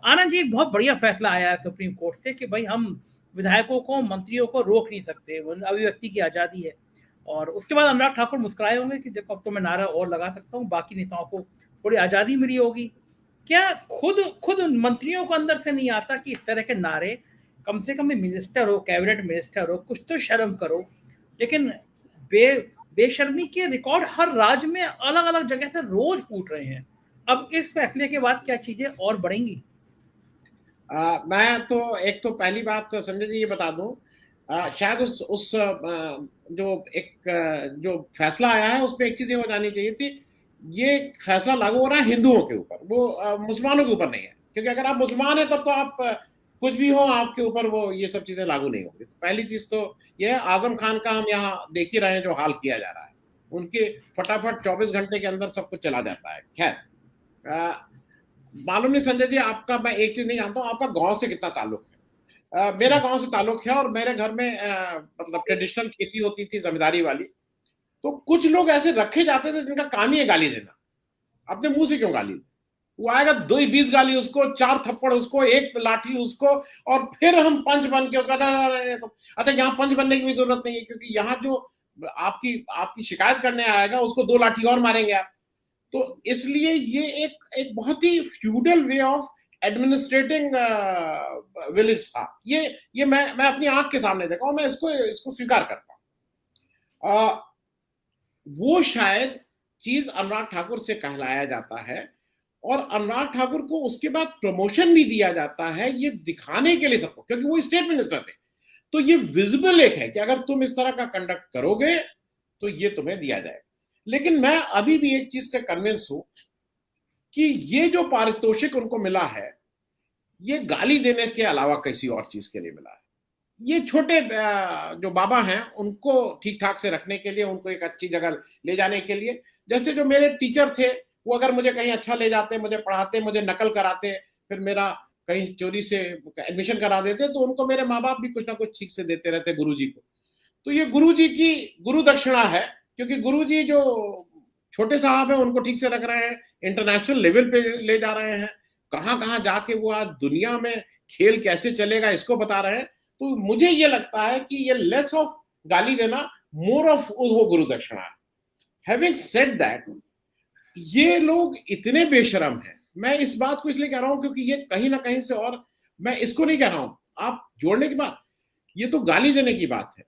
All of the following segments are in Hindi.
आनंद जी, एक बहुत बढ़िया फैसला आया है सुप्रीम कोर्ट से कि भाई हम विधायकों को, मंत्रियों को रोक नहीं सकते, अभिव्यक्ति की आज़ादी है। और उसके बाद अनुराग ठाकुर मुस्कुराए होंगे कि देखो अब तो मैं नारा और लगा सकता हूँ, बाकी नेताओं को थोड़ी आज़ादी मिली होगी। क्या खुद खुद मंत्रियों को अंदर से नहीं आता कि इस तरह के नारे, कम से कम मिनिस्टर हो, कैबिनेट मिनिस्टर हो, कुछ तो शर्म करो। लेकिन बे बेशर्मी के रिकॉर्ड हर राज्य में अलग अलग जगह से रोज फूट रहे हैं। अब इस फैसले के बाद क्या चीजें और बढ़ेंगी? मैं तो एक तो पहली बात संजय जी ये बता दूं, शायद उस जो फैसला आया है उस पर एक चीज ये हो जानी चाहिए थी। ये फैसला लागू हो रहा है हिंदुओं के ऊपर, वो मुसलमानों के ऊपर नहीं है, क्योंकि अगर आप मुसलमान हैं तब तो आप कुछ भी हो आपके ऊपर वो ये सब चीजें लागू नहीं होंगी। तो पहली चीज तो ये आजम खान का हम यहाँ देख ही रहे हैं जो हाल किया जा रहा है, उनके फटाफट 24 घंटे के अंदर सब कुछ चला जाता है। खैर, मालूम नहीं संजय जी, आपका मैं एक चीज नहीं जानता हूँ, आपका गांव से कितना ताल्लुक है। मेरा गांव से ताल्लुक है, और मेरे घर में मतलब ट्रेडिशनल खेती होती थी, जमींदारी वाली। तो कुछ लोग ऐसे रखे जाते थे जिनका काम ही है गाली देना। अपने मुंह से क्यों गाली? वो आएगा 2-20 गाली उसको, 4 थप्पड़ उसको, 1 लाठी उसको, और फिर हम पंच बन के उसका तो अच्छा, यहाँ पंच बनने की भी जरूरत नहीं है, क्योंकि यहाँ जो आपकी आपकी शिकायत करने आएगा उसको 2 लाठी और मारेंगे आप। तो इसलिए ये एक बहुत ही feudal way of administrating village था। ये मैं अपनी आंख के सामने देखा हूं, मैं इसको इसको स्वीकार करता हूं। वो शायद चीज अनुराग ठाकुर से कहलाया जाता है, और अनुराग ठाकुर को उसके बाद प्रमोशन भी दिया जाता है ये दिखाने के लिए सबको, क्योंकि वो स्टेट मिनिस्टर थे। तो ये विजिबल एक है कि अगर तुम इस तरह का कंडक्ट करोगे तो ये तुम्हें दिया जाएगा। लेकिन मैं अभी भी एक चीज से कन्विंस हूं कि ये जो पारितोषिक उनको मिला है, ये गाली देने के अलावा किसी और चीज के लिए मिला है। ये छोटे जो बाबा हैं उनको ठीक ठाक से रखने के लिए, उनको एक अच्छी जगह ले जाने के लिए। जैसे जो मेरे टीचर थे, वो अगर मुझे कहीं अच्छा ले जाते, मुझे पढ़ाते, मुझे नकल कराते, फिर मेरा कहीं चोरी से एडमिशन करा देते, तो उनको मेरे माँ बाप भी कुछ ना कुछ ठीक से देते रहते गुरु जी को। तो ये गुरु जी की गुरु दक्षिणा है, क्योंकि गुरु जी जो छोटे साहब हैं उनको ठीक से रख रहे हैं, इंटरनेशनल लेवल पे ले जा रहे हैं, कहां कहां जाके वो आज दुनिया में खेल कैसे चलेगा इसको बता रहे हैं। तो मुझे ये लगता है कि ये लेस ऑफ गाली देना, मोर ऑफ वो गुरु दक्षिणा है। हैविंग सेड दैट, ये लोग इतने बेशरम हैं। मैं इस बात को इसलिए कह रहा हूं क्योंकि ये कहीं ना कहीं से, और मैं इसको नहीं कह रहा हूं आप जोड़ने की बात, ये तो गाली देने की बात है।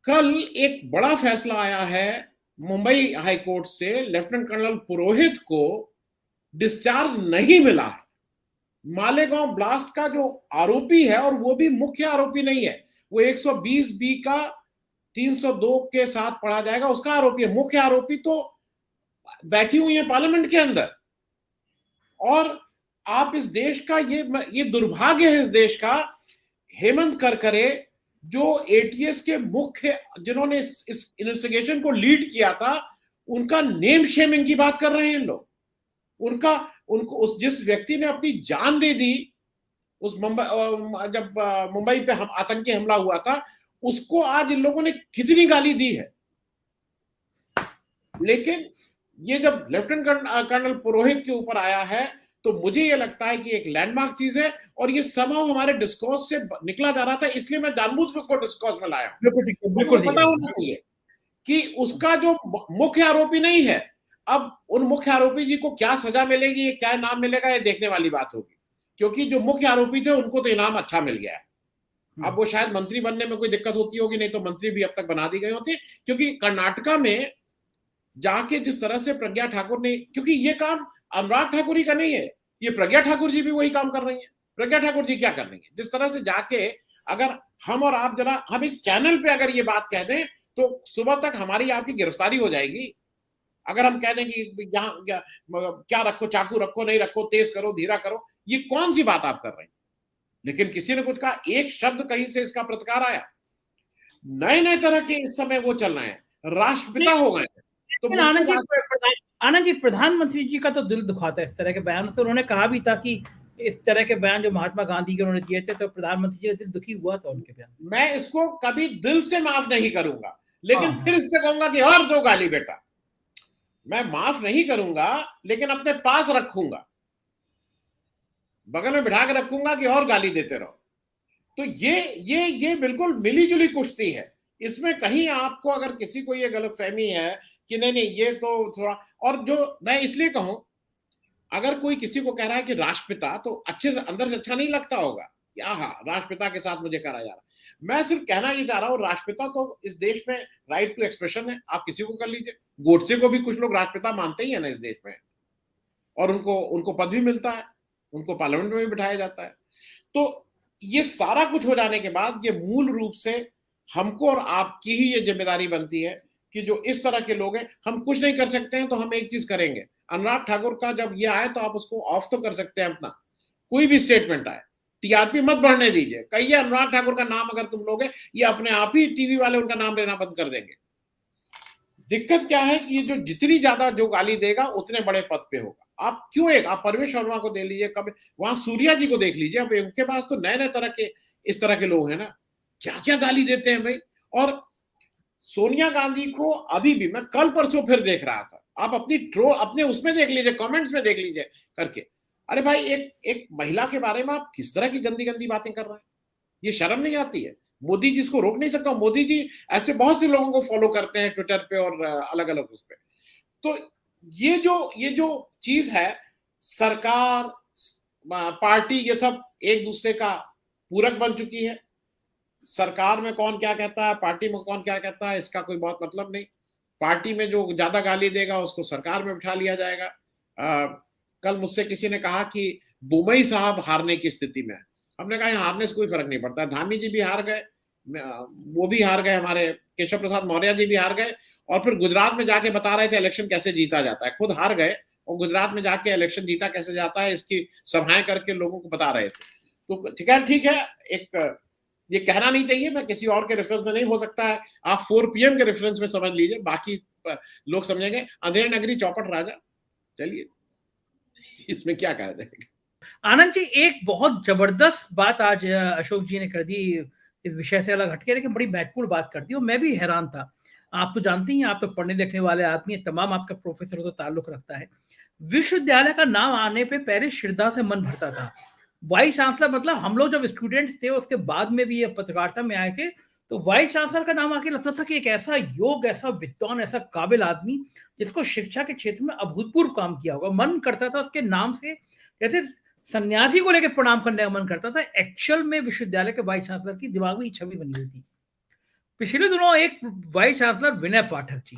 कल एक बड़ा फैसला आया है मुंबई हाई कोर्ट से, लेफ्टिनेंट कर्नल पुरोहित को डिस्चार्ज नहीं मिला है। मालेगांव ब्लास्ट का जो आरोपी है, और वो भी मुख्य आरोपी नहीं है, वो 120 बी का 302 के साथ पढ़ा जाएगा, उसका आरोपी है। मुख्य आरोपी तो बैठी हुई है पार्लियामेंट के अंदर। और आप इस देश का, ये दुर्भाग्य है इस देश का, हेमंत करकरे जो एटीएस के मुख्य, जिन्होंने इस इन्वेस्टिगेशन को लीड किया था, उनका नेम शेमिंग की बात कर रहे हैं लोग। उनका उनको उस जिस व्यक्ति ने अपनी जान दे दी उस मुंबई, जब मुंबई पे हम आतंकी हमला हुआ था, उसको आज इन लोगों ने कितनी गाली दी है। लेकिन ये जब लेफ्टिनेंट कर्नल पुरोहित के ऊपर आया है, तो मुझे ये लगता है कि एक लैंडमार्क चीज है, और ये समाव हमारे डिस्कोर्स से निकला जा रहा था, इसलिए मैं जानबूझ के उसको डिस्कोर्स में लाया हूं। बिल्कुल ठीक है, मुझे बिल्कुल ठीक पता है। होना चाहिए कि उसका जो मुख्य आरोपी नहीं है, अब उन मुख्य आरोपी जी को क्या सजा मिलेगी, क्या इनाम मिलेगा, ये देखने वाली बात होगी। क्योंकि जो मुख्य आरोपी थे उनको तो इनाम अच्छा मिल गया है। अब वो शायद मंत्री बनने में कोई दिक्कत होती होगी, नहीं तो मंत्री भी अब तक बना दी गई होती, क्योंकि कर्नाटका में जाके जिस तरह से प्रज्ञा ठाकुर ने, क्योंकि ये काम अनुराग ठाकुर ही का नहीं है, ये प्रज्ञा ठाकुर जी भी वही काम कर रही है। प्रज्ञा ठाकुर जी क्या कर रही है, जिस तरह से जाके, अगर हम और आप जरा हम इस चैनल पे अगर ये बात कह दें तो सुबह तक हमारी आपकी गिरफ्तारी हो जाएगी। अगर हम कह दें कि यहाँ क्या रखो, चाकू रखो, नहीं रखो, तेज करो, धीरा करो, ये कौन सी बात आप कर रहे हैं? लेकिन किसी ने कुछ कहा, एक शब्द कहीं से इसका प्रतिकार आया। नए नए तरह के इस समय वो चल रहे हैं, राष्ट्रपिता हो गए। तो लेकिन मुझसे आनंद जी, प्रधानमंत्री जी का तो दिल दुखाता है इस तरह के बयान से। उन्होंने कहा भी था कि इस तरह के बयान जो महात्मा गांधी के उन्होंने दिए थे, तो प्रधानमंत्री जी का दिल दुखी हुआ था उनके बयान से। मैं इसको कभी दिल से माफ नहीं करूंगा, हाँ लेकिन फिर हाँ। इससे कहूंगा कि और दो गाली बेटा। मैं माफ नहीं करूंगा, लेकिन अपने पास रखूंगा। बगल में बिठा के रखूंगा कि और गाली देते रहो। तो ये बिल्कुल मिली-जुली कुश्ती है। इसमें कहीं आपको अगर किसी को ये गलतफहमी है कि नहीं ये तो थोड़ा, और जो मैं इसलिए कहूं, अगर कोई किसी को कह रहा है कि राष्ट्रपिता, तो अच्छे से अंदर से अच्छा नहीं लगता होगा कि आहा राष्ट्रपिता के साथ मुझे करा जा रहा। मैं सिर्फ कहना ये चाह रहा हूं, राष्ट्रपिता तो इस देश में राइट टू एक्सप्रेशन है, आप किसी को कर लीजिए। गोडसे को भी कुछ लोग राष्ट्रपिता मानते ही है ना इस देश में, और उनको उनको पद भी मिलता है, उनको पार्लियामेंट में भी बिठाया जाता है। तो ये सारा कुछ हो जाने के बाद ये मूल रूप से हमको और आपकी ही ये जिम्मेदारी बनती है कि जो इस तरह के लोग हैं, हम कुछ नहीं कर सकते हैं तो हम एक चीज करेंगे। अनुराग ठाकुर का जब ये आए तो आप उसको ऑफ तो कर सकते हैं अपना, कोई भी स्टेटमेंट आए, टीआरपी मत बढ़ने दीजिए, कहिए अनुराग ठाकुर का नाम अगर तुम लोगे, ये अपने आप ही टीवी वाले उनका नाम लेना बंद कर देंगे। दिक्कत क्या है कि ये जो जितनी ज्यादा जो गाली देगा उतने बड़े पद पे होगा। आप क्यों आप परवेश वर्मा को दे लीजिए, कभी वहां सूर्या जी को देख लीजिए, अब उनके पास तो नए नए तरह के इस तरह के लोग हैं ना, क्या क्या गाली देते हैं भाई। और सोनिया गांधी को अभी भी, मैं कल परसों फिर देख रहा था, आप अपनी अपने उसमें देख लीजिए, कमेंट्स में देख लीजिए करके, अरे भाई एक महिला के बारे में आप किस तरह की गंदी गंदी बातें कर रहे हैं, ये शर्म नहीं आती है। मोदी जी इसको रोक नहीं सकता, मोदी जी ऐसे बहुत से लोगों को फॉलो करते हैं ट्विटर पे और अलग अलग उस पे। तो ये जो चीज है, सरकार पार्टी ये सब एक दूसरे का पूरक बन चुकी है। सरकार में कौन क्या कहता है, पार्टी में कौन क्या कहता है, इसका कोई बहुत मतलब नहीं। पार्टी में जो ज्यादा गाली देगा उसको सरकार में बिठा लिया जाएगा। कल मुझसे किसी ने कहा कि बुमई साहब हारने की स्थिति में है। हमने कहा हारने से कोई फर्क नहीं पड़ता, धामी जी भी हार गए, वो भी हार गए, हमारे केशव प्रसाद मौर्य जी भी हार गए, और फिर गुजरात में जाके बता रहे थे इलेक्शन कैसे जीता जाता है, खुद हार गए और गुजरात में जाके इलेक्शन जीता कैसे जाता है इसकी सभाएं करके लोगों को बता रहे थे। तो ठीक है, एक ये कहना नहीं चाहिए, मैं किसी और के रेफरेंस में नहीं, हो सकता है आप 4 PM के रेफरेंस में समझ लीजिए, बाकी लोग समझेंगे अंधेर नगरी चौपट राजा। चलिए इसमें क्या कहा जाएगा। आनंद जी, एक बहुत जबरदस्त बात आज अशोक जी ने कर दी, इस विषय से अलग हटके, लेकिन बड़ी महत्वपूर्ण बात कर दी और मैं भी हैरान था। आप तो जानते ही हैं, आप तो पढ़ने लिखने वाले आदमी हैं, तमाम आपका प्रोफेसर तो ताल्लुक रखता है। विश्वविद्यालय का नाम आने पे पहले श्रद्धा से मन भरता था। वाइस चांसलर, मतलब हम लोग जब स्टूडेंट्स थे, उसके बाद में भी ये पत्रकारिता में आए थे, तो वाइस चांसलर का नाम आके लगता था कि एक ऐसा योग, ऐसा विद्वान, ऐसा काबिल आदमी जिसको शिक्षा के क्षेत्र में अभूतपूर्व काम किया होगा। मन करता था उसके नाम से, जैसे सन्यासी को लेकर प्रणाम करने का मन करता था। एक्चुअल में विश्वविद्यालय के वाइस चांसलर की दिमाग में छवि बनी हुई थी। पिछले दिनों एक वाइस चांसलर विनय पाठक जी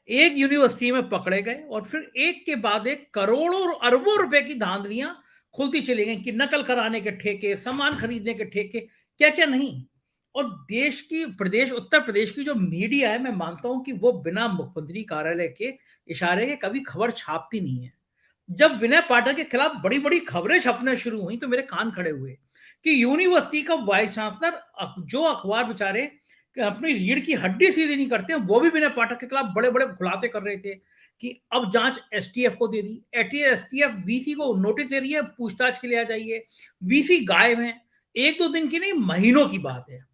एक यूनिवर्सिटी में पकड़े गए और फिर एक के बाद एक करोड़ों और अरबों रुपए की धांधलियां खुलती चली गई कि नकल कराने के ठेके, सामान खरीदने के ठेके, क्या क्या नहीं। और देश की उत्तर प्रदेश की जो मीडिया है, मैं मानता हूं कि वो बिना मुख्यमंत्री कार्यालय के इशारे के कभी खबर छापती नहीं है। जब विनय पाठक के खिलाफ बड़ी बड़ी खबरें छपना शुरू हुई तो मेरे कान खड़े हुए कि यूनिवर्सिटी का वाइस चांसलर, जो अखबार बेचारे अपनी रीढ़ की हड्डी सीधी नहीं करते हैं, वो भी विनय पाठक के खिलाफ बड़े बड़े खुलासे कर रहे थे कि अब जांच एसटीएफ को दे दी, एसटीएफ वीसी को नोटिस दे रही है, पूछताछ के लिए आ जाइए। वीसी गायब है, एक दो दिन की नहीं, महीनों की बात है।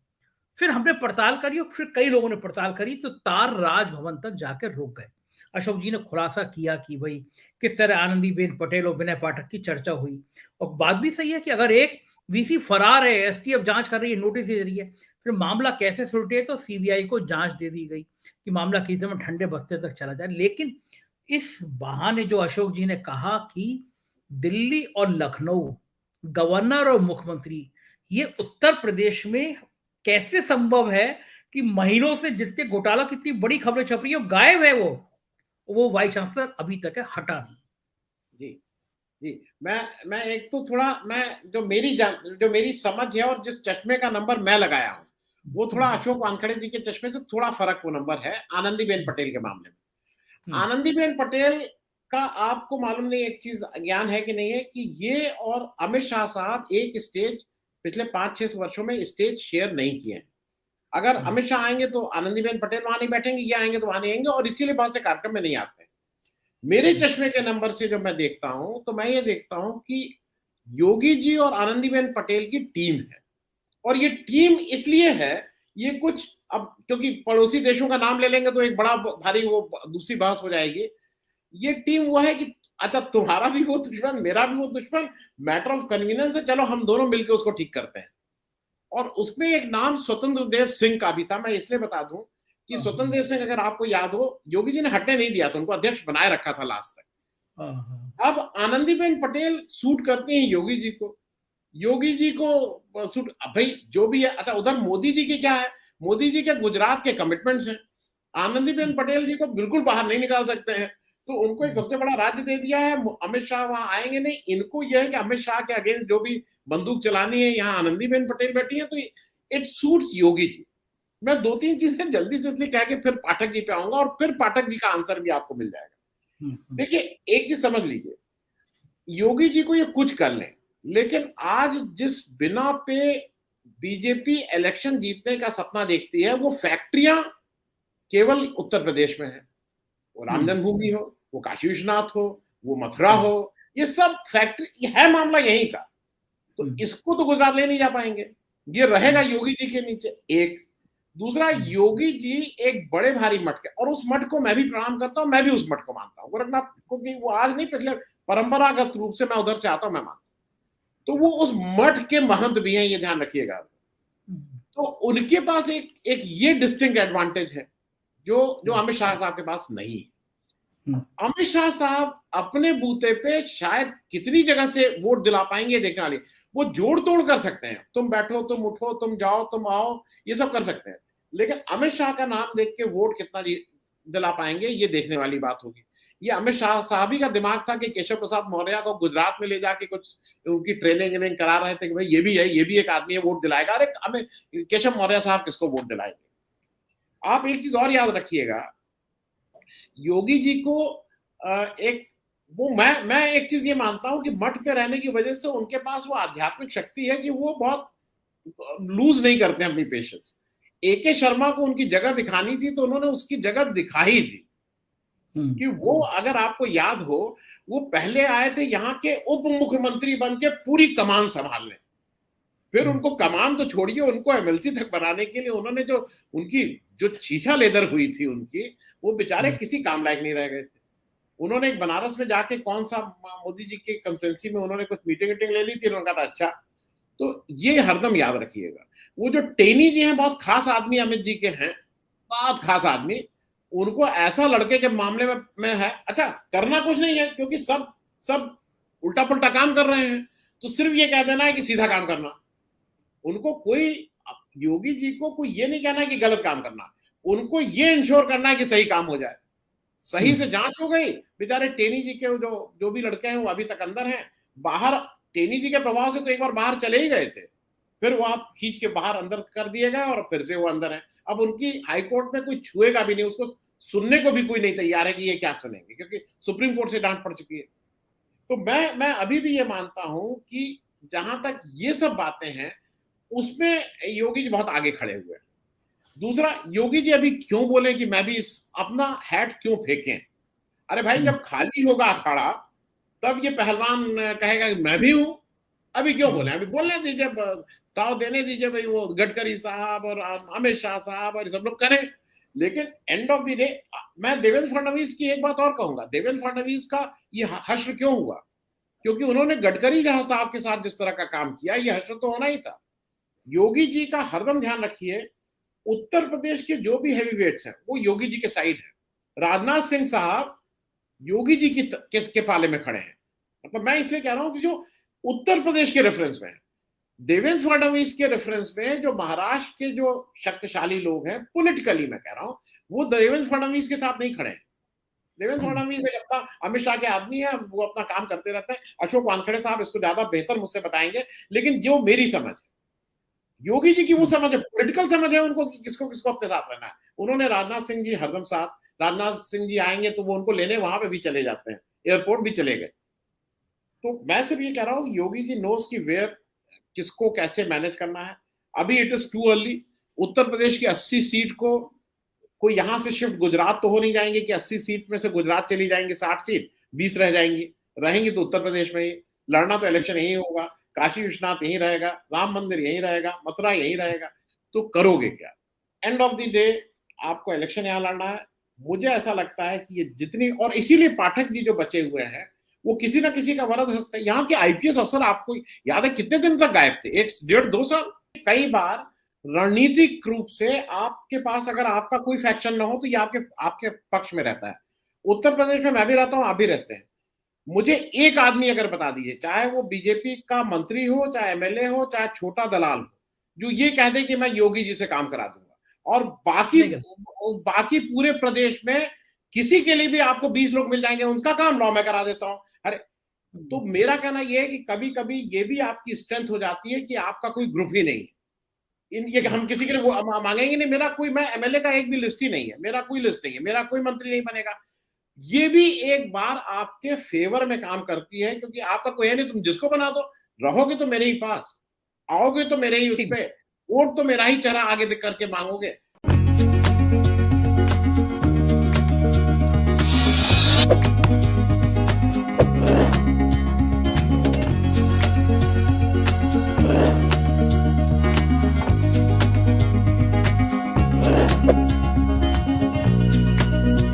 फिर हमने पड़ताल करी और फिर कई लोगों ने पड़ताल करी तो तार राजभवन तक जाकर रुक गए। अशोक जी ने खुलासा किया कि भाई किस तरह आनंदीबेन पटेल और विनय पाठक की चर्चा हुई। और बात भी सही है कि अगर एक वीसी फरार है, एसटीएफ जांच कर रही है, नोटिस दे रही है, फिर मामला कैसे सुलटे, तो सीबीआई को जांच दे दी गई कि मामला किसी में ठंडे बस्ते तक चला जाए। लेकिन इस बहाने जो अशोक जी ने कहा कि दिल्ली और लखनऊ, गवर्नर और मुख्यमंत्री, ये उत्तर प्रदेश में कैसे संभव है कि महीनों से जिसके घोटाला कितनी बड़ी खबरें छप रही है, गायब है वो वाइस चांसलर अभी तक है, हटा नहीं। जी जी, मैं एक तो थोड़ा, मैं जो मेरी समझ है और जिस चश्मे का नंबर मैं लगाया हूं, वो थोड़ा अशोक वानखेड़े जी के चश्मे से थोड़ा फर्क वो नंबर है आनंदीबेन पटेल के मामले में। आनंदीबेन पटेल का आपको मालूम नहीं, एक चीज ज्ञान है कि नहीं है कि ये और अमित शाह साहब एक स्टेज पिछले 5-6 वर्षों में स्टेज शेयर नहीं किए हैं। अगर अमित शाह आएंगे तो आनंदीबेन पटेल वहां नहीं बैठेंगे, ये आएंगे तो वहां नहीं आएंगे, और इसीलिए बहुत से कार्यक्रम में नहीं आते। मेरे चश्मे के नंबर से जब मैं देखता हूं तो मैं ये देखता हूं कि योगी जी और आनंदीबेन पटेल की टीम है, और ये टीम इसलिए है, ये कुछ, अब क्योंकि पड़ोसी देशों का नाम ले लेंगे तो एक बड़ा भारी वो दूसरी बहस हो जाएगी। ये टीम वो है कि अच्छा तुम्हारा भी वो दुश्मन, मेरा भी वो दुश्मन, मैटर ऑफ कन्वीनियंस है, चलो हम दोनों मिलकर उसको ठीक करते हैं। और उसमें एक नाम स्वतंत्र देव सिंह का भी था। मैं इसलिए बता दूं कि हाँ, स्वतंत्र हाँ, देव सिंह, अगर आपको याद हो, योगी जी ने हटने नहीं दिया था, उनको अध्यक्ष बनाए रखा था लास्ट तक। हाँ, हाँ, अब आनंदीबेन पटेल सूट करते हैं योगी जी को, योगी जी को सूट, भाई जो भी है। अच्छा उधर मोदी जी की क्या है, मोदी जी के गुजरात के कमिटमेंट्स हैं, आनंदीबेन पटेल जी को बिल्कुल बाहर नहीं निकाल सकते हैं, तो उनको एक सबसे बड़ा राज्य दे दिया है। अमित शाह वहां आएंगे नहीं, इनको यह है कि अमित शाह के अगेंस्ट जो भी बंदूक चलानी है, यहाँ आनंदीबेन पटेल बैठी है, तो इट सूट्स योगी जी। मैं दो तीन चीजें जल्दी से इसलिए कह के फिर पाठक जी पे आऊंगा, और फिर पाठक जी का आंसर भी आपको मिल जाएगा। देखिए एक चीज समझ लीजिए, योगी जी को ये कुछ कर लें, लेकिन आज जिस बिना पे बीजेपी इलेक्शन जीतने का सपना देखती है, वो फैक्ट्रियां केवल उत्तर प्रदेश में है। वो राम जन्मभूमि हो, वो काशी विश्वनाथ हो, वो मथुरा हो, ये सब फैक्ट्री है, मामला यहीं का। तो इसको तो गुजरात ले नहीं जा पाएंगे, ये रहेगा योगी जी के नीचे। एक दूसरा, योगी जी एक बड़े भारी मठ के, और उस मठ को मैं भी प्रणाम करता हूं, मैं भी उस मठ को मानता हूं, गोरखनाथ को, कि वो आज नहीं, पिछले परंपरागत रूप से मैं उधर से आता हूं, मैं मानता हूं। तो वो उस मठ के महंत भी हैं, ये ध्यान रखिएगा। तो उनके पास एक ये डिस्टिंक्ट एडवांटेज है जो जो अमित शाह साहब के पास नहीं है। अमित शाह साहब अपने बूते पे शायद कितनी जगह से वोट दिला पाएंगे देखने वाली, वो जोड़ तोड़ कर सकते हैं, तुम बैठो, तुम उठो, तुम जाओ, तुम आओ, ये सब कर सकते हैं। लेकिन अमित शाह का नाम देख के वोट कितना दिला पाएंगे, ये देखने वाली बात होगी। ये अमित शाह साहब ही का दिमाग था कि केशव प्रसाद मौर्य को गुजरात में ले जाके कुछ उनकी ट्रेनिंग करा रहे थे कि भाई ये भी है, ये भी एक आदमी है, वोट दिलाएगा। अरे हमें केशव मौर्य साहब किसको वोट दिलाएंगे? आप एक चीज और याद रखिएगा, योगी जी को एक वो मैं एक चीज ये मानता हूं कि मठ पे रहने की वजह से उनके पास वो आध्यात्मिक शक्ति है कि वो बहुत लूज नहीं करते अपनी पेशेंस। एके शर्मा को उनकी जगह दिखानी थी, तो उन्होंने उसकी जगह दिखाई थी कि वो, अगर आपको याद हो, वो पहले आए थे यहाँ के उप मुख्यमंत्री बन के पूरी कमान संभालने, फिर उनको कमान तो छोड़िए, उनको एमएलसी तक बनाने के लिए उन्होंने जो उनकी जो छीछा लेदर हुई थी उनकी, वो बेचारे किसी काम लायक नहीं रह गए थे। उन्होंने एक बनारस में जाके कौन सा मोदी जी के कॉन्फ्रेंसी में उन्होंने कुछ मीटिंग ले ली थी, उन्होंने कहा था अच्छा। तो ये हरदम याद रखिएगा। वो जो टेनी जी हैं, बहुत खास आदमी अमित जी के हैं, बहुत खास आदमी, उनको ऐसा लड़के के मामले में है, अच्छा करना कुछ नहीं है, क्योंकि सब सब उल्टा पुल्टा काम कर रहे हैं, तो सिर्फ ये कह देना है कि सीधा काम करना। उनको कोई, योगी जी को कोई ये नहीं कहना है कि गलत काम करना, उनको ये इंश्योर करना है कि सही काम हो जाए। सही से जांच हो गई, बेचारे टेनी जी के जो जो भी लड़के हैं वो अभी तक अंदर हैं। बाहर टेनी जी के प्रभाव से तो एक बार बाहर चले ही गए थे, फिर वो आप खींच के बाहर अंदर कर दिए गए और फिर से वो अंदर है। अब उनकी हाईकोर्ट में कोई छुएगा भी नहीं, उसको सुनने को भी कोई नहीं तैयार है कि ये क्या सुनेंगे, क्योंकि सुप्रीम कोर्ट से डांट पड़ चुकी है। तो मैं अभी भी ये मानता हूं कि जहां तक ये सब बातें हैं, उसमें योगी जी बहुत आगे खड़े हुए हैं। दूसरा, योगी जी अभी क्यों बोले कि मैं भी इस अपना हैट क्यों फेंकें? अरे भाई, जब खाली होगा अखाड़ा, तब ये पहलवान कहेगा कि मैं भी हूं। अभी क्यों बोले? अभी बोलने दीजिए, ताव देने दीजिए भाई, वो गडकरी साहब और अमित शाह साहब और सब लोग करें। लेकिन एंड ऑफ द डे मैं देवेंद्र फडणवीस की एक बात और कहूंगा, देवेंद्र फडणवीस का ये हश्र क्यों हुआ? क्योंकि उन्होंने गडकरी साहब के साथ जिस तरह का काम किया, ये हश्र तो होना ही था। योगी जी का हरदम ध्यान रखिए, उत्तर प्रदेश के जो भी हैवी वेट्स हैं वो योगी जी के साइड है। राजनाथ सिंह साहब योगी जी की किसके पाले में खड़े हैं? मतलब मैं इसलिए कह रहा हूं कि जो उत्तर प्रदेश के रेफरेंस में है, देवेंद्र फडणवीस के रेफरेंस में जो महाराष्ट्र के जो शक्तिशाली लोग हैं, पॉलिटिकली मैं कह रहा हूं, वो देवेंद्र फडणवीस के साथ नहीं खड़े हैं। देवेंद्र फडणवीस एक अपना अमित शाह के आदमी है, वो अपना काम करते रहते हैं। अशोक वानखेड़े साहब इसको ज्यादा बेहतर मुझसे बताएंगे, लेकिन जो मेरी समझ है, योगी जी की वो समझ है, पॉलिटिकल समझ है उनको कि किसको किसको अपने साथ रहना है। उन्होंने राजनाथ सिंह जी हरदम साथ, राजनाथ सिंह जी आएंगे तो वो उनको लेने वहां पे भी चले जाते हैं, एयरपोर्ट भी चले गए। तो मैं सिर्फ ये कह रहा हूँ, योगी जी नोस की वेयर किसको कैसे मैनेज करना है। अभी it is too early. Uttar Pradesh की 80 सीट को कोई यहां से शिफ्ट गुजरात तो हो नहीं जाएंगे कि 80 सीट में से गुजरात चली जाएंगी, 60 सीट 20 रह जाएंगी, रहेंगी तो उत्तर प्रदेश में ही। लड़ना तो इलेक्शन यही होगा, काशी विश्वनाथ यहीं रहेगा, राम मंदिर यहीं रहेगा, मथुरा यहीं रहेगा, तो करोगे क्या? एंड ऑफ द डे आपको इलेक्शन यहां लड़ना है। मुझे ऐसा लगता है कि ये जितनी, और इसीलिए पाठक जी जो बचे हुए हैं वो किसी ना किसी का वरद हस्त है। यहाँ के आईपीएस अफसर आपको याद है कितने दिन तक गायब थे? 1 डेढ़ 2 साल। कई बार रणनीतिक रूप से आपके पास अगर आपका कोई फैक्शन ना हो तो ये आपके आपके पक्ष में रहता है। उत्तर प्रदेश में मैं भी रहता हूँ, आप भी रहते हैं। मुझे एक आदमी अगर बता दीजिए, चाहे वो बीजेपी का मंत्री हो, चाहे एमएलए हो, चाहे छोटा दलाल हो, जो ये कह दे कि मैं योगी जी से काम करा दूंगा, और बाकी नहीं कर बाकी पूरे प्रदेश में किसी के लिए भी आपको 20 लोग मिल जाएंगे, उनका काम लॉ मैं करा देता हूं। अरे, तो मेरा कहना यह है कि कभी कभी ये भी आपकी स्ट्रेंथ हो जाती है कि आपका कोई ग्रुप ही नहीं है। ये हम किसी के लिए मांगेंगे नहीं, मेरा कोई, मैं एमएलए का एक भी लिस्ट ही नहीं है, मेरा कोई लिस्ट नहीं है, मेरा कोई मंत्री नहीं बनेगा। ये भी एक बार आपके फेवर में काम करती है, क्योंकि आपका कोई है नहीं, तुम जिसको बना दो, रहोगे तो मेरे ही पास, आओगे तो मेरे ही उस पे, वोट तो मेरा ही चेहरा आगे दिख करके मांगोगे।